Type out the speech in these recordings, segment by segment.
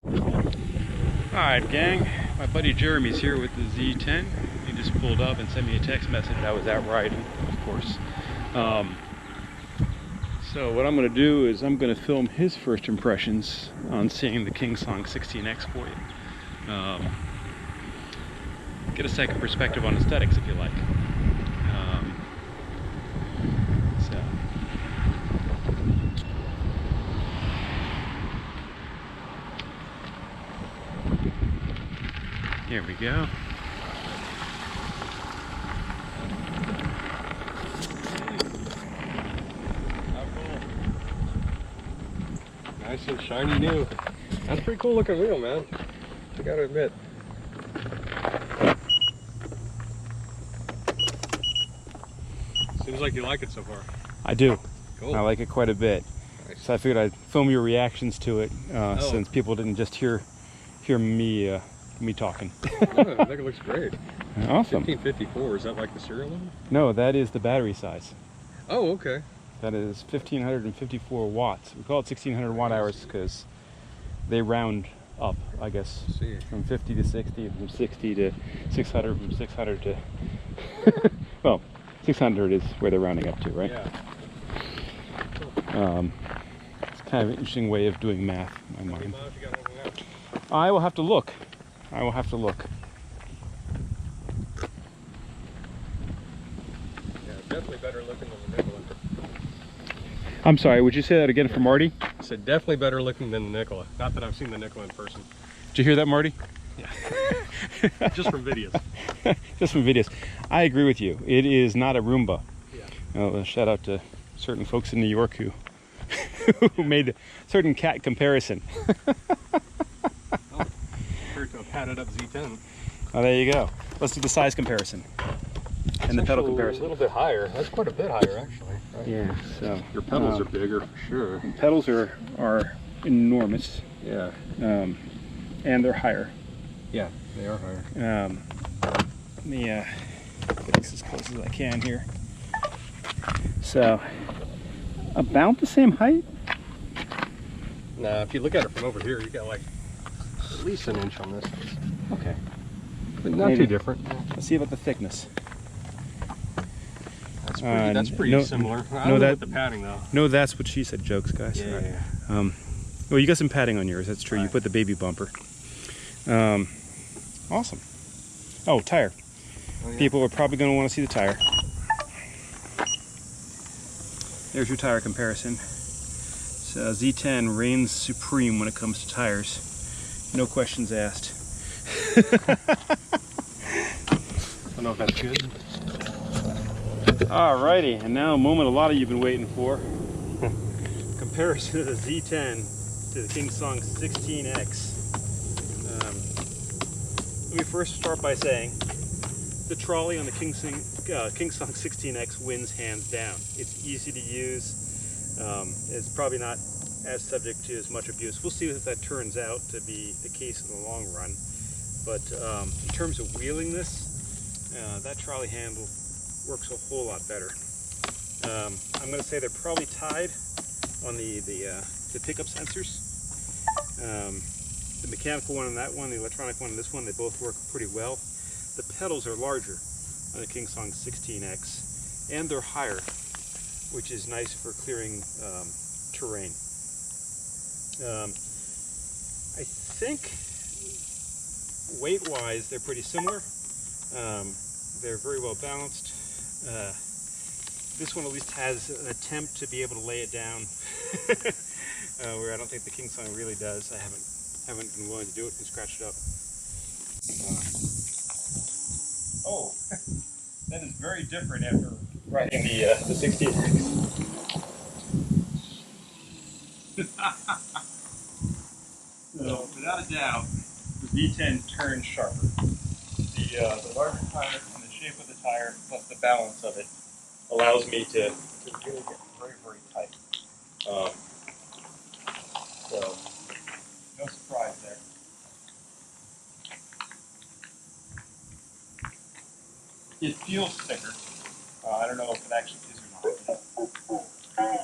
Alright gang, my buddy Jeremy's here with the Z10. He just pulled up and sent me a text message. I was out riding, of course. So what I'm going to do is I'm going to film his first impressions on seeing the Song KS16X for you. Get a second perspective on aesthetics if you like. Here we go. Nice and shiny new. That's a pretty cool looking wheel, man. I gotta admit. Seems like you like it so far. I do. Cool. I like it quite a bit. Nice. So I figured I'd film your reactions to it since people didn't just hear me talking. No, I think it looks great. Awesome. 1554, is that like the serial number? No, that is the battery size. Oh, okay. That is 1554 watts. We call it 1600 watt hours because they round up, I guess, from 50 to 60, from 60 to 600, from 600 to well, 600 is where they're rounding up to, right? Yeah. It's kind of an interesting way of doing math in my mind. I will have to look. I will have to look. Yeah, definitely better looking than the Nikola. I'm sorry, would you say that again for Marty? I said definitely better looking than the Nikola. Not that I've seen the Nikola in person. Did you hear that, Marty? Yeah. Just from videos. Just from videos. I agree with you. It is not a Roomba. Yeah. Shout out to certain folks in New York who made a certain cat comparison. Compared to a padded up Z10. Oh, there you go. Let's do the size comparison and the pedal comparison. A little bit higher. That's quite a bit higher, actually. Right? Yeah. So your pedals are bigger for sure. Pedals are enormous. Yeah. And they're higher. Yeah, they are higher. Let me get this as close as I can here. So, about the same height? Nah, if you look at it from over here, you got like at least an inch on this. Okay. But not too different. Let's see about the thickness. That's pretty similar. I don't know with the padding though. No, that's what she said jokes, guys. Yeah. Right. Well, you got some padding on yours, that's true. Right. You put the baby bumper. Awesome. Oh, tire. Oh, yeah. People are probably going to want to see the tire. There's your tire comparison. So Z10 reigns supreme when it comes to tires. No questions asked. I don't know if that's good. Alrighty, and now a moment a lot of you have been waiting for. Comparison of the Z10 to the Song KS16X. Let me first start by saying the trolley on the Song KS16X wins hands down. It's easy to use. It's probably not as subject to as much abuse. We'll see if that turns out to be the case in the long run. But in terms of wheeling this, that trolley handle works a whole lot better. I'm going to say they're probably tied on the pickup sensors. The mechanical one and that one, the electronic one and this one, they both work pretty well. The pedals are larger on the Song KS16X, and they're higher, which is nice for clearing terrain. I think weight-wise, they're pretty similar. They're very well balanced. This one at least has an attempt to be able to lay it down, where I don't think the Song really does. I haven't been willing to do it and scratch it up. Oh, that is very different after riding the 16X. So, without a doubt, the Z10 turns sharper. The larger tire and the shape of the tire, plus the balance of it, allows me to really get very, very tight. So, no surprise there. It feels thicker. I don't know if it actually is or not.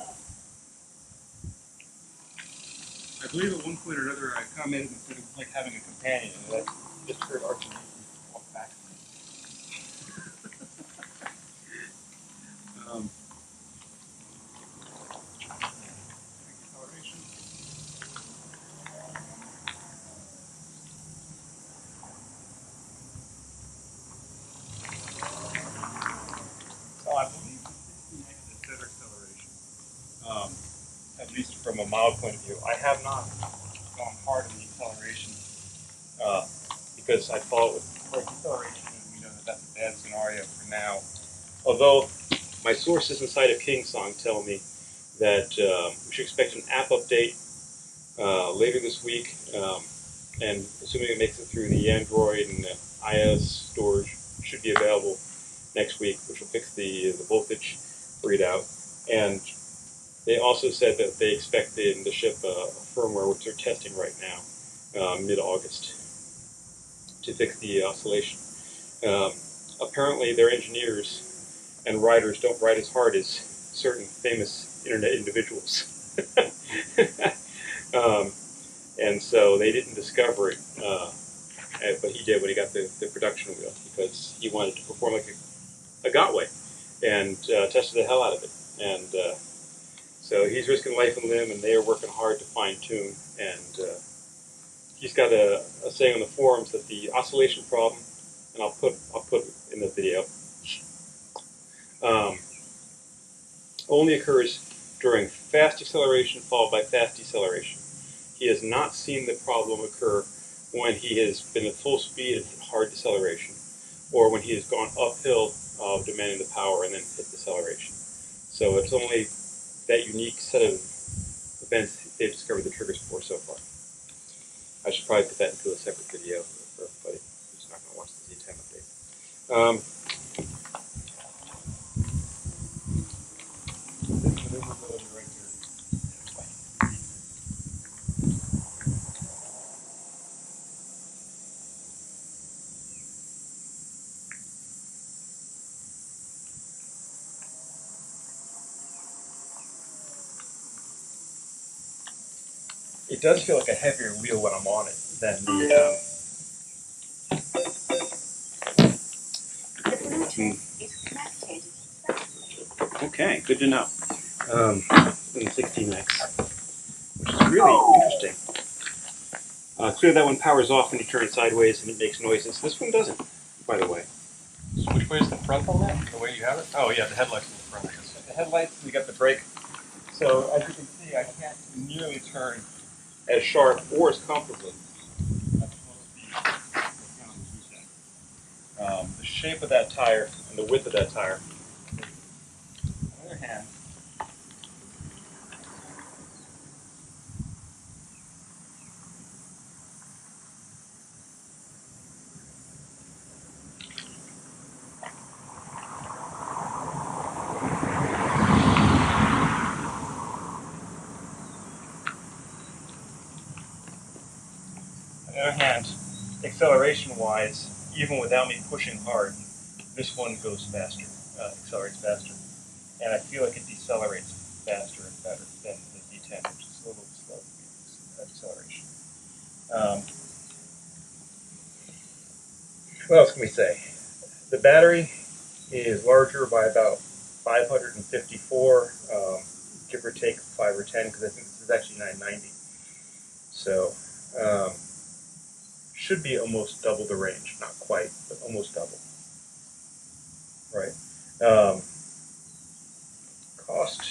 I believe at one point or another I commented instead of like having a companion. And I just heard Archie walk back to me. Acceleration. So I believe this is better acceleration. At least from a mild point of view. I have not gone hard on the acceleration because I follow it with quick acceleration, and we know that that's a bad scenario for now. Although my sources inside of KingSong tell me that we should expect an app update later this week, and assuming it makes it through the Android and the iOS stores, should be available next week, which will fix the voltage readout. And they also said that they expected to ship a firmware, which they're testing right now, mid-August, to fix the oscillation. Apparently their engineers and writers don't write as hard as certain famous internet individuals. And so they didn't discover it, but he did when he got the production wheel, because he wanted to perform like a Gotway, and tested the hell out of it. And so he's risking life and limb, and they are working hard to fine-tune. And he's got a saying on the forums that the oscillation problem, and I'll put in the video, only occurs during fast acceleration followed by fast deceleration. He has not seen the problem occur when he has been at full speed and hard deceleration, or when he has gone uphill demanding the power and then hit deceleration. So it's only that unique set of events they've discovered the triggers for so far. I should probably put that into a separate video for everybody who's not going to watch the Z10 update. This maneuverability right here. It does feel like a heavier wheel when I'm on it than the. Okay, good to know. The 16X, which is really interesting. Clear that one powers off when you turn it sideways and it makes noises. This one doesn't, by the way. So which way is the front on that? The way you have it? Oh yeah, the headlights in the front, I guess. The headlights, we got the brake. So as you can see, I can't nearly turn as sharp or as comfortably. The shape of that tire and the width of that tire. On the other hand, acceleration-wise, even without me pushing hard, this one goes faster, accelerates faster. And I feel like it decelerates faster and better than the Z10, which is a little slow for acceleration. What else can we say? The battery is larger by about 554, give or take 5 or 10, because I think this is actually 990. So, should be almost double the range. Not quite, but almost double. Right. Cost.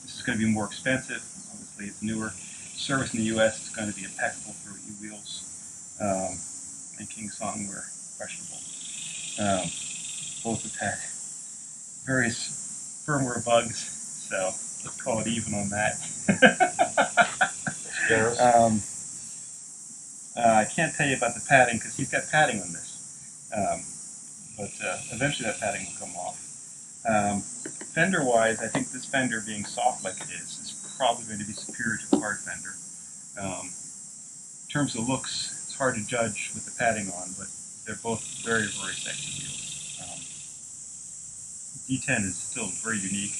This is going to be more expensive. Obviously, it's newer. Service in the U.S. is going to be impeccable through e-wheels. And KingSong were questionable. Both have had various firmware bugs, so let's call it even on that. I can't tell you about the padding because he's got padding on this, but eventually that padding will come off. Fender-wise, I think this fender, being soft like it is probably going to be superior to the hard fender. In terms of looks, it's hard to judge with the padding on, but they're both very, very sexy wheels. D10 is still very unique.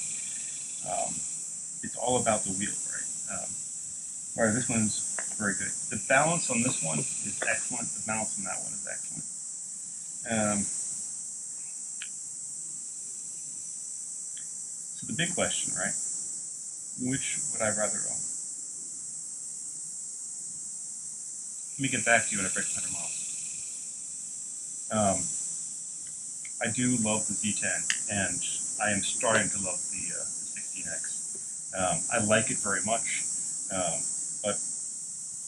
It's all about the wheel, right? Or this one's very good. The balance on this one is excellent. The balance on that one is excellent. So the big question, right? Which would I rather own? Let me get back to you when I break 100 miles. I do love the Z10, and I am starting to love the 16X. I like it very much, but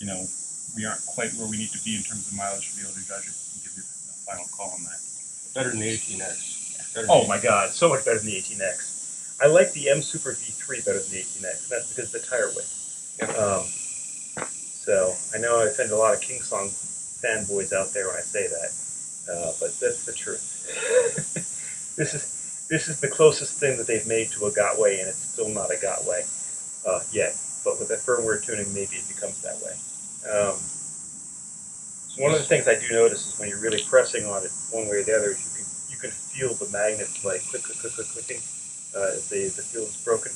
you know, we aren't quite where we need to be in terms of mileage to be able to judge it and give you a final call on that. Better than the 18X. Oh my God, so much better than the 18X. I like the mSuper D3 better than the 18X. That's because of the tire width. Yeah. So I know I offend a lot of King Song fanboys out there when I say that, but that's the truth. This is the closest thing that they've made to a Gotway, and it's still not a Gotway yet. But with the firmware tuning, maybe it becomes that way. So one of the things I do notice is when you're really pressing on it one way or the other, you can feel the magnets like clicking as the field is broken,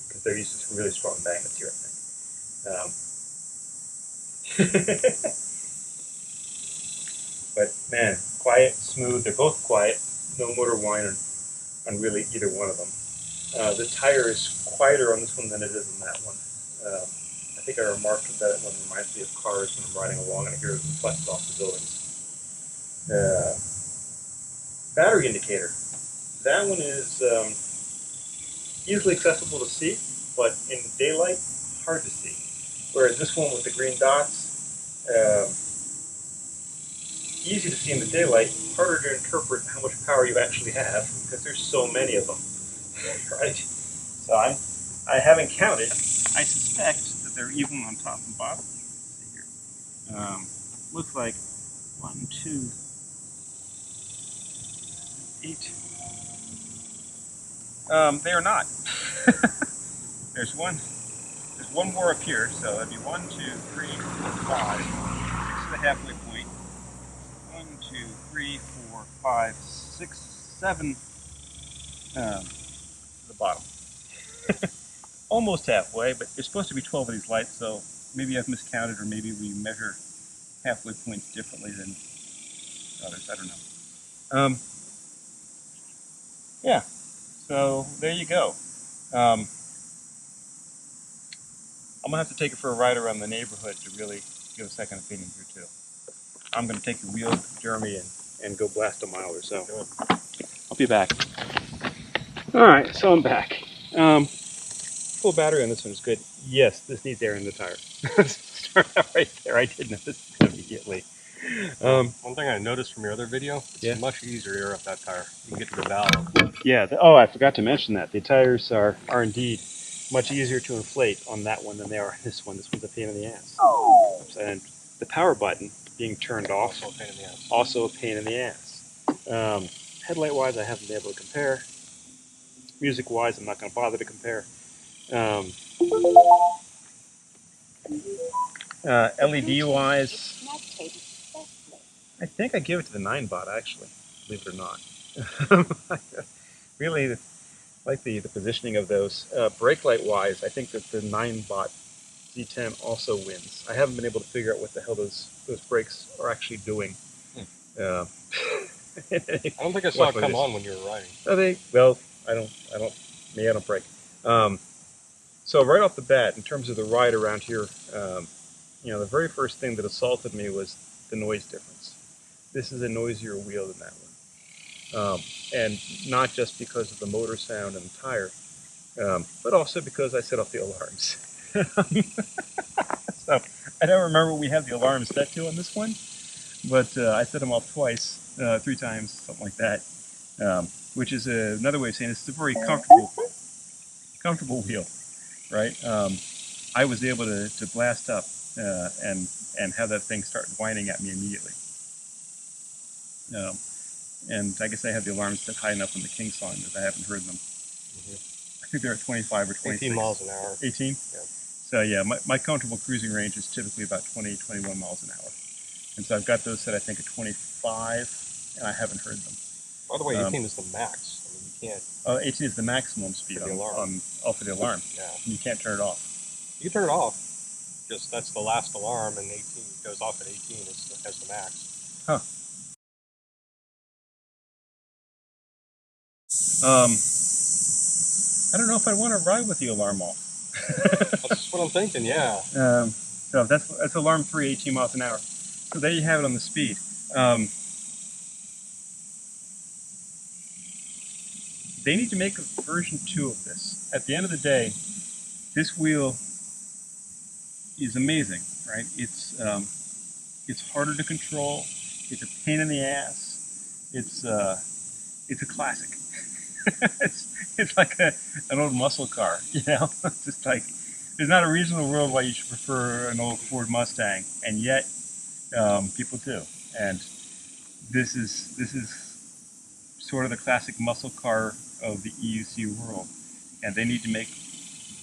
because they're using some really strong magnets here, I think. But man, quiet, smooth. They're both quiet. No motor whine on really either one of them. The tire is quieter on this one than it is on that one. I think I remarked that it reminds me of cars when I'm riding along and I hear it reflect off the buildings. Battery indicator. That one is easily accessible to see, but in daylight, hard to see. Whereas this one with the green dots, easy to see in the daylight, harder to interpret how much power you actually have because there's so many of them, right? So I haven't counted. I suspect that they're even on top and bottom. Let's see here. Looks like 1, 2, 8. They are not. There's one more up here, so that'd be 1, 2, 3, 4, 5. 6 is the halfway point. 1, 2, 3, 4, 5, 6, 7 to the bottom. Almost halfway, but there's supposed to be 12 of these lights, so maybe I've miscounted, or maybe we measure halfway points differently than others. I don't know. Yeah, so there you go. I'm gonna have to take it for a ride around the neighborhood to really give a second opinion here too. I'm gonna take the wheel, Jeremy, and go blast a mile or so. I'll be back. All right, so I'm back. Full battery on this one is good. Yes, this needs air in the tire. Start out right there. I did notice immediately. One thing I noticed from your other video, it's much easier to air up that tire. You can get to the valve. Yeah. Oh, I forgot to mention that. The tires are indeed much easier to inflate on that one than they are on this one. This one's a pain in the ass. And the power button being turned off, also a pain in the ass. Headlight-wise, I haven't been able to compare. Music-wise, I'm not going to bother to compare. LED-wise, I think I give it to the Ninebot, actually, believe it or not. Really like the positioning of those. Brake light-wise, I think that the Ninebot Z10 also wins. I haven't been able to figure out what the hell those brakes are actually doing. I don't think I saw it come on when you were riding. Are they? Well, I don't. Maybe I don't brake. So right off the bat, in terms of the ride around here, you know, the very first thing that assaulted me was the noise difference. This is a noisier wheel than that one. And not just because of the motor sound and the tire, but also because I set off the alarms. So I don't remember what we have the alarm set to on this one, but I set them off twice, 3 times, something like that, which is another way of saying it's a very comfortable wheel, right? I was able to blast up and have that thing start whining at me immediately. And I guess I have the alarms set high enough on the King Song that I haven't heard them. I think they're at 25 or 26. 18 miles an hour. 18? Yeah. So yeah, my comfortable cruising range is typically about 20, 21 miles an hour. And so I've got those set, I think, at 25, and I haven't heard them. By the way, 18 is the max. I mean, you can't... 18 is the maximum speed for the alarm. For the alarm. Yeah. You can't turn it off. You can turn it off. Just that's the last alarm, and 18 goes off at 18 as the max. Huh. I don't know if I want to ride with the alarm off. That's what I'm thinking, yeah. So that's alarm 3, 18 miles an hour. So there you have it on the speed. They need to make a version 2 of this. At the end of the day, this wheel is amazing, right? It's harder to control. It's a pain in the ass. It's a classic. it's like an old muscle car, you know. It's just like there's not a reason in the world why you should prefer an old Ford Mustang, and yet people do. And this is sort of the classic muscle car of the EUC world, and they need to make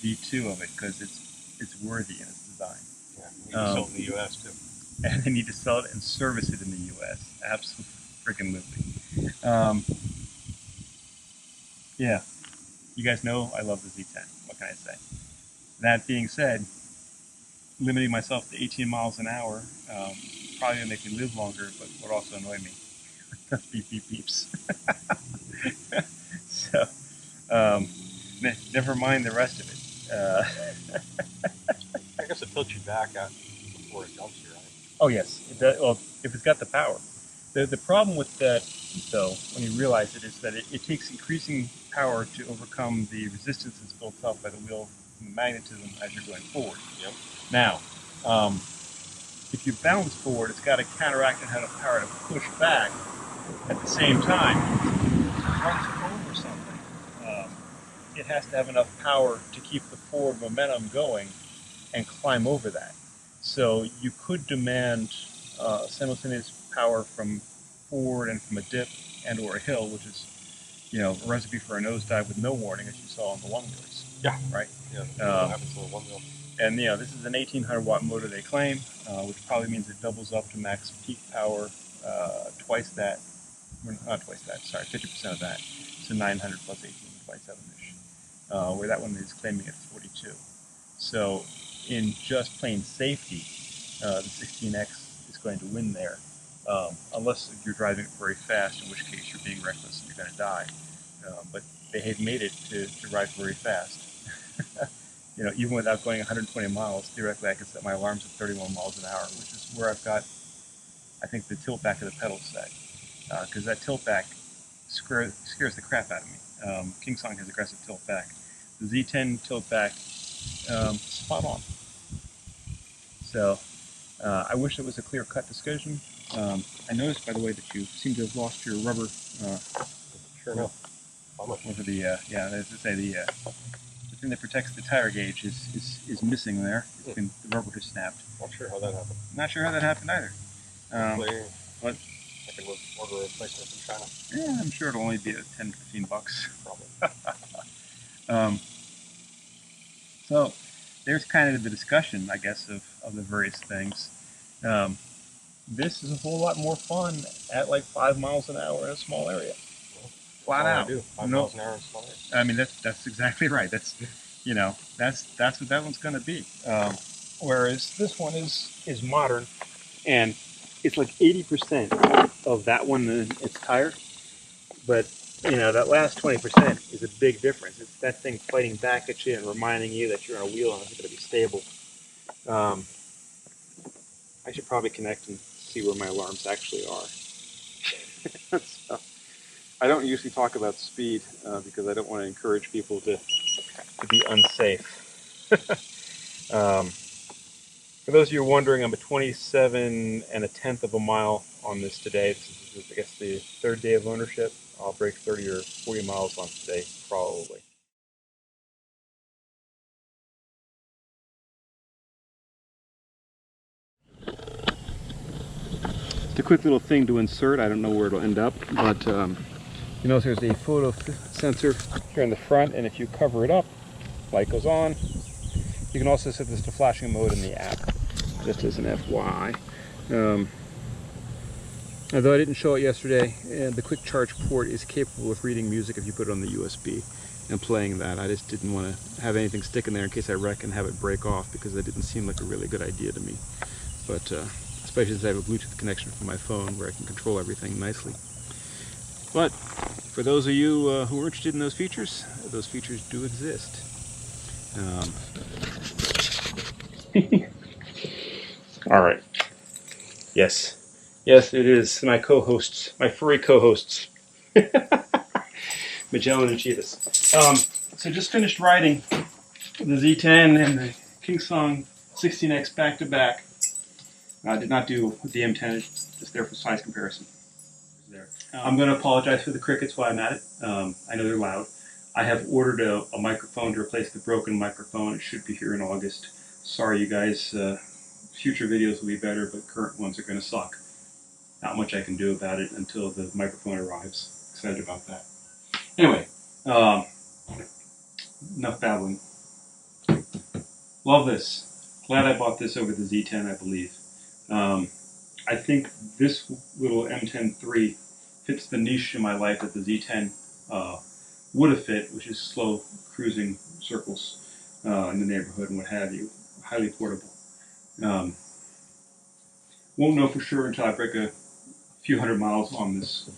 V2 of it because it's worthy in its design. Yeah, we need to sell it in the U.S. too. And they need to sell it and service it in the U.S. Absolutely. Yeah, you guys know I love the Z10. What can I say? That being said, limiting myself to 18 miles an hour probably gonna make me live longer, but would also annoy me. Beep beep beeps. So, never mind the rest of it. I guess it tilts you back out before it dumps you, right? Oh yes, well, if it's got the power. The problem with that, though, when you realize it, is that it takes increasing power to overcome the resistance that's built up by the wheel magnetism as you're going forward. Yep. Now, if you bounce forward, it's got to counteract and have enough power to push back at the same time. Runs over something. It has to have enough power to keep the forward momentum going and climb over that. So you could demand simultaneous power from forward and from a dip and or a hill, which is, you know, a recipe for a nosedive with no warning, as you saw on the one-wheelers. Yeah. Right? Yeah, what happens to the one-wheel. And, you know, this is an 1800-watt motor, they claim, which probably means it doubles up to max peak power, twice that, not twice that, sorry, 50% of that. So 900 plus 18, 27-ish, where that one is claiming it's 42. So in just plain safety, the 16X is going to win there, unless you're driving it very fast, in which case you're being reckless and you're going to die. But they have made it to ride very fast. You know, even without going 120 miles, theoretically I could set my alarms at 31 miles an hour, which is where I've got, I think, the tilt back of the pedal set. Because that tilt back scares the crap out of me. King Song has aggressive tilt back. The Z10 tilt back, spot on. So, I wish it was a clear-cut discussion. I noticed, by the way, that you seem to have lost your rubber. Sure enough. Over the, yeah, as I say, the thing that protects the tire gauge is missing there. It's been, the rubber has snapped. Not sure how that happened. Not sure how that happened either. What? I can order a replacement from China. Yeah, I'm sure it'll only be $10 to $15. Probably. So there's kind of the discussion, I guess, of the various things. This is a whole lot more fun at like 5 miles an hour in a small area. Flat out. 5 miles an hour in a small area. I mean, that's exactly right. That's, you know, that's what that one's going to be. Whereas this one is modern, and it's like 80% of that one in its tire. But, you know, that last 20% is a big difference. It's that thing fighting back at you and reminding you that you're on a wheel and it's going to be stable. I should probably connect and see where my alarms actually are. So, I don't usually talk about speed because I don't want to encourage people to be unsafe. For those of you wondering, I'm at 27 1/10 of a mile on this today. This is, I guess, the 3rd day of ownership. I'll break 30 or 40 miles on today, probably. It's a quick little thing to insert. I don't know where it'll end up, but you notice there's a photo sensor here in the front, and if you cover it up, light goes on. You can also set this to flashing mode in the app, just as an FYI. Although I didn't show it yesterday, the quick charge port is capable of reading music if you put it on the USB. and playing that. I just didn't want to have anything stick in there in case I wreck and have it break off, because that didn't seem like a really good idea to me. But especially since I have a Bluetooth connection from my phone where I can control everything nicely. But for those of you who are interested in those features do exist. All right. Yes, it is my co-hosts, my furry co-hosts, Magellan and Cheetahs. So just finished riding the Z10 and the KS16X back to back. I did not do the M10, just there for size comparison. There. I'm going to apologize for the crickets while I'm at it. I know they're loud. I have ordered a microphone to replace the broken microphone. It should be here in August. Sorry, you guys. Future videos will be better, but current ones are going to suck. Not much I can do about it until the microphone arrives. Excited about that. Anyway, enough babbling. Love this. Glad I bought this over the Z10, I believe. I think this little M10 III fits the niche in my life that the Z10 would have fit, which is slow cruising circles in the neighborhood and what have you. Highly portable. Won't know for sure until I break a few hundred miles on this.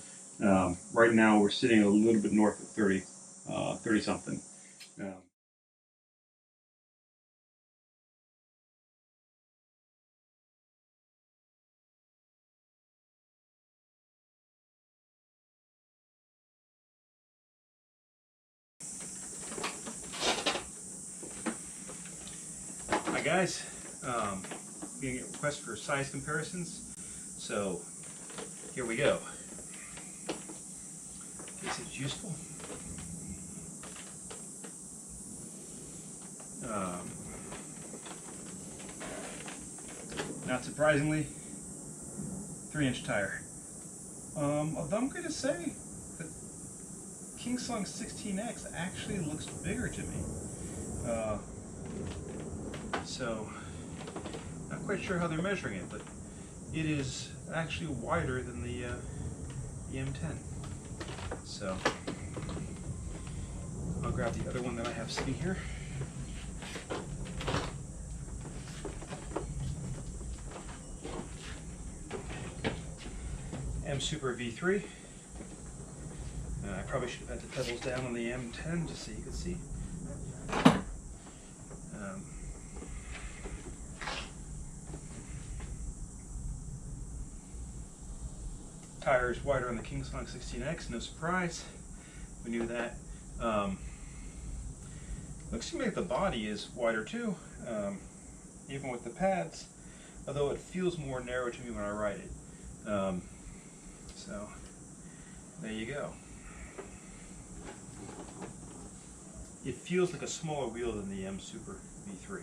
Right now we're sitting a little bit north of 30 something. Hi guys, getting a request for size comparisons, so here we go. In case it's useful. Not surprisingly, 3-inch tire. Although I'm going to say that KS16X actually looks bigger to me. So, not quite sure how they're measuring it, but it is actually wider than the M10. So, I'll grab the other one that I have sitting here. mSuper V3. I probably should have had the pebbles down on the M10 just so you could see. Tires wider on the KS16X, no surprise. We knew that. Looks to me like the body is wider too, even with the pads, although it feels more narrow to me when I ride it. So, there you go. It feels like a smaller wheel than the mSuper V3.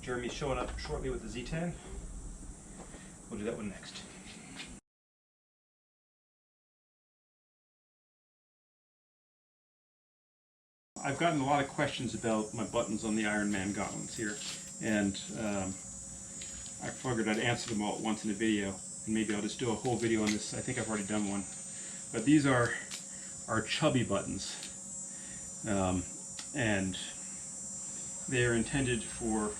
Jeremy's showing up shortly with the Z10. We'll do that one next. I've gotten a lot of questions about my buttons on the Iron Man gauntlets here, and I figured I'd answer them all at once in a video, and maybe I'll just do a whole video on this. I think I've already done one. But these are Chubby Buttons, and they are intended for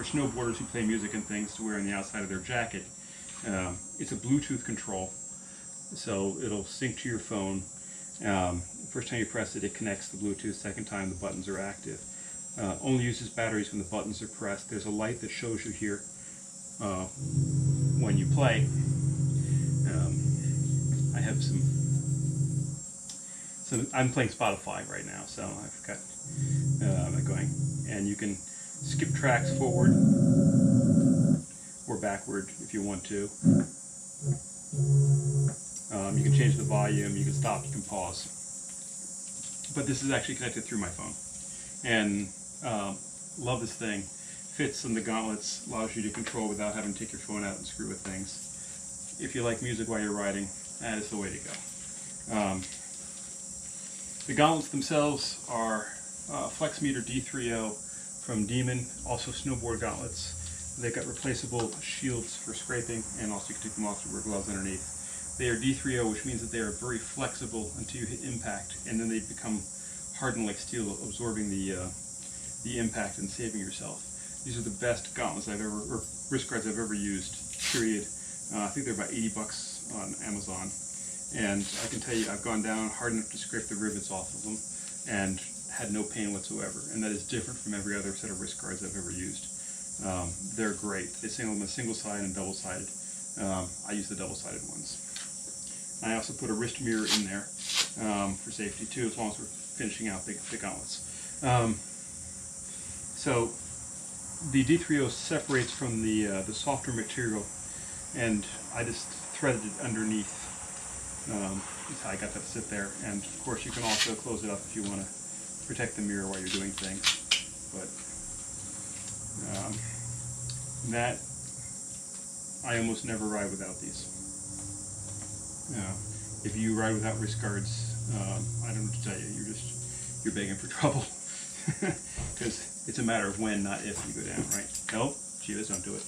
snowboarders who play music and things to wear on the outside of their jacket. It's a Bluetooth control, so it'll sync to your phone. First time you press it, it connects the Bluetooth. Second time, the buttons are active. Only uses batteries when the buttons are pressed. There's a light that shows you here when you play. I have some. I'm playing Spotify right now, so I've got that going, and you can skip tracks forward or backward if you want to. You can change the volume, you can stop, you can pause. But this is actually connected through my phone. And love this thing. Fits in the gauntlets, allows you to control without having to take your phone out and screw with things. If you like music while you're riding, that is the way to go. The gauntlets themselves are Flexmeter D3o from Demon, also snowboard gauntlets. They've got replaceable shields for scraping, and also you can take them off to wear gloves underneath. They are D3o, which means that they are very flexible until you hit impact, and then they become hardened like steel, absorbing the impact and saving yourself. These are the best gauntlets I've ever, or wrist guards I've ever used, period. I think they're about $80 on Amazon. And I can tell you, I've gone down hard enough to scrape the rivets off of them and had no pain whatsoever. And that is different from every other set of wrist guards I've ever used. They're great. They sing them a single-sided and double-sided. I use the double-sided ones. I also put a wrist mirror in there for safety too, as long as we're finishing out the gauntlets. So the D3o separates from the softer material, and I just threaded it underneath. That's how I got that to sit there. And of course, you can also close it up if you want to protect the mirror while you're doing things. But that I almost never ride without these. If you ride without wrist guards, I don't know what to tell you. You're begging for trouble, because it's a matter of when, not if, you go down, right? Nope, Chivas, don't do it.